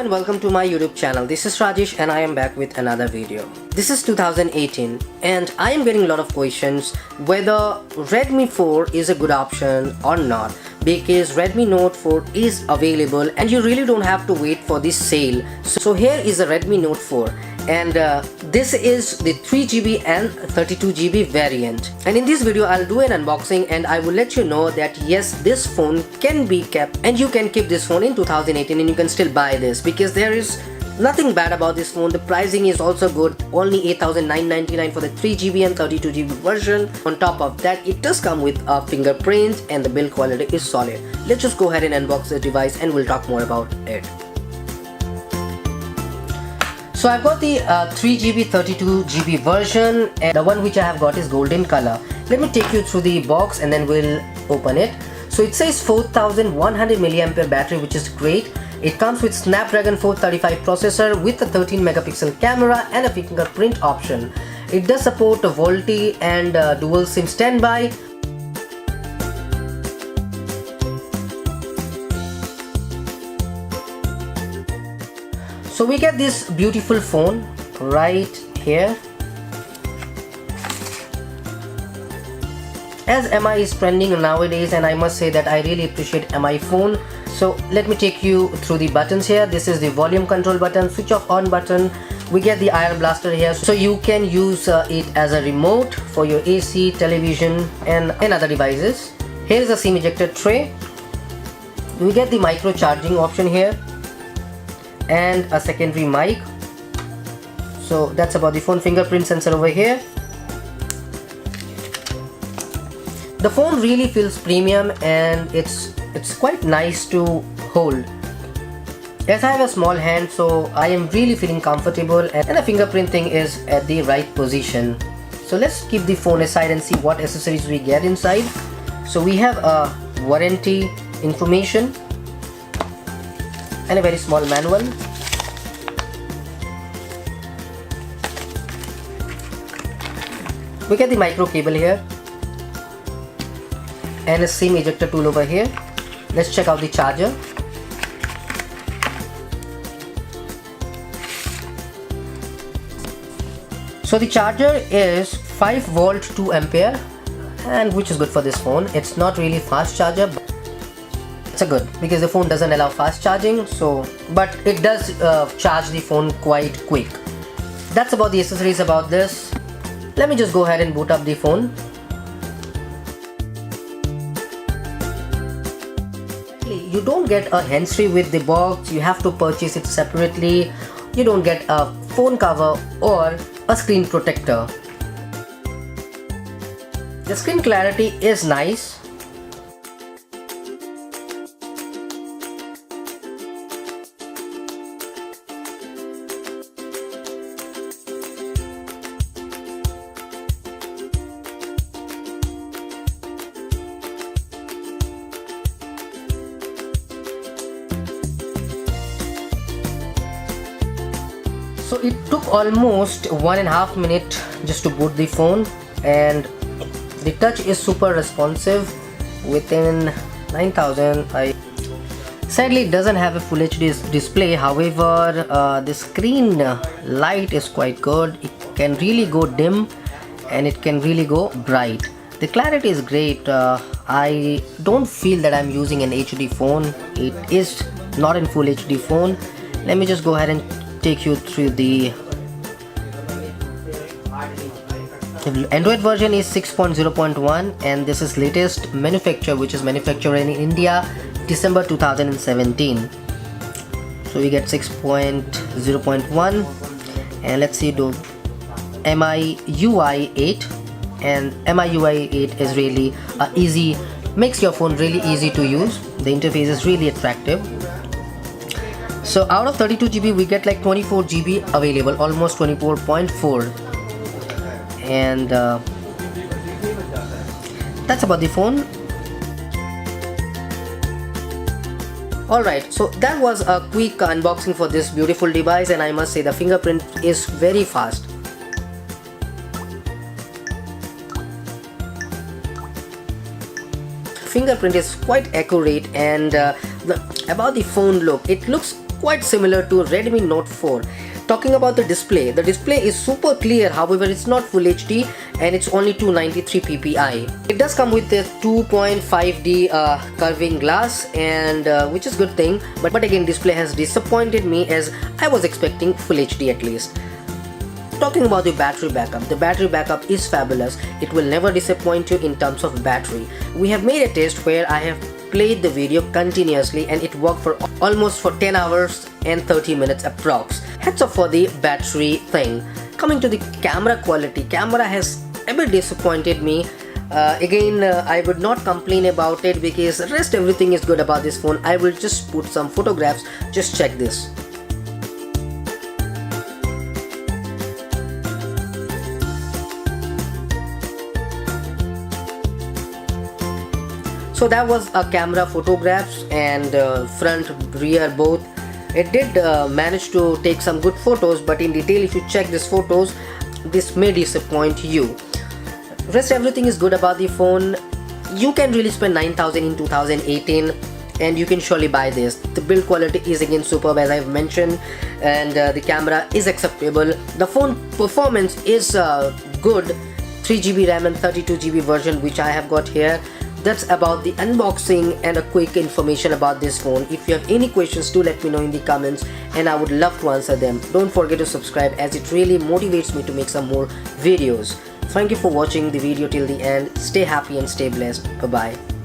and welcome to my YouTube channel. This is Rajesh and I am back with another video. This is 2018 and I am getting a lot of questions whether Redmi 4 is a good option or not, because Redmi Note 4 is available and you really don't have to wait for this sale. So here is the Redmi Note 4 and this is the 3GB and 32GB variant, and in this video I'll do an unboxing and I will let you know that yes, this phone can be kept and you can keep this phone in 2018 and you can still buy this because there is nothing bad about this phone. The pricing is also good, only 8,999 for the 3GB and 32GB version. On top of that, it does come with a fingerprint and the build quality is solid. Let's just go ahead and unbox the device and we'll talk more about it. So I've got the 3GB 32GB version, and the one which I have got is golden color. Let me take you through the box and then we'll open it. So it says 4100 mAh battery, which is great. It comes with Snapdragon 435 processor with a 13 megapixel camera and a fingerprint option. It does support a VoLTE and dual SIM standby. So we get this beautiful phone right here. As MI is trending nowadays, and I must say that I really appreciate MI phone. So let me take you through the buttons here. This is the volume control button, switch off on button. We get the IR blaster here, so you can use it as a remote for your AC, television and other devices. Here is the SIM ejector tray. We get the micro charging option here and a secondary mic. So that's about the phone. Fingerprint sensor over here. The phone really feels premium and it's quite nice to hold. As I have a small hand, so I am really feeling comfortable, and the fingerprint thing is at the right position. So let's keep the phone aside and see what accessories we get inside. So we have a warranty information and a very small manual. We get the micro cable here and a SIM ejector tool over here. Let's check out the charger. So the charger is 5 volt 2 ampere, and which is good for this phone. It's not really fast charger, but it's a good because the phone doesn't allow fast charging, so but it does charge the phone quite quick. That's about the accessories about this. Let me just go ahead and boot up the phone. You don't get a hands-free with the box, you have to purchase it separately. You don't get a phone cover or a screen protector. The screen clarity is nice. So it took almost 1.5 minutes just to boot the phone, and the touch is super responsive within 9000. Sadly it doesn't have a full HD display, however the screen light is quite good. It can really go dim and it can really go bright. The clarity is great. I don't feel that I'm using an HD phone. It is not in full HD phone. Let me just go ahead and take you through the Android version is 6.0.1 and this is latest manufacture, which is manufactured in India December 2017. So we get 6.0.1 and let's see, do MIUI 8, and MIUI 8 is really easy, makes your phone really easy to use. The interface is really attractive. So out of 32GB we get like 24GB available, almost 24.4, and that's about the phone. Alright, so that was a quick unboxing for this beautiful device, and I must say the fingerprint is very fast. Fingerprint is quite accurate, and about the phone look, it looks quite similar to Redmi Note 4. Talking about the display is super clear, however it's not Full HD and it's only 293 ppi. It does come with a 2.5D curving glass, and which is good thing, but again display has disappointed me as I was expecting Full HD at least. Talking about the battery backup is fabulous. It will never disappoint you in terms of battery. We have made a test where I have played the video continuously and it worked for almost for 10 hours and 30 minutes approx. Heads up for the battery thing. Coming to the camera quality, camera has a bit disappointed me. I would not complain about it because rest everything is good about this phone. I will just put some photographs, just check this. So that was a camera photographs, and front, rear both. It did manage to take some good photos, but in detail if you check these photos, this may disappoint you. Rest everything is good about the phone. You can really spend 9,000 in 2018 and you can surely buy this. The build quality is again superb as I've mentioned, and the camera is acceptable. The phone performance is good. 3GB RAM and 32GB version which I have got here. That's about the unboxing and a quick information about this phone. If you have any questions, do let me know in the comments and I would love to answer them. Don't forget to subscribe as it really motivates me to make some more videos. Thank you for watching the video till the end. Stay happy and stay blessed. Bye bye.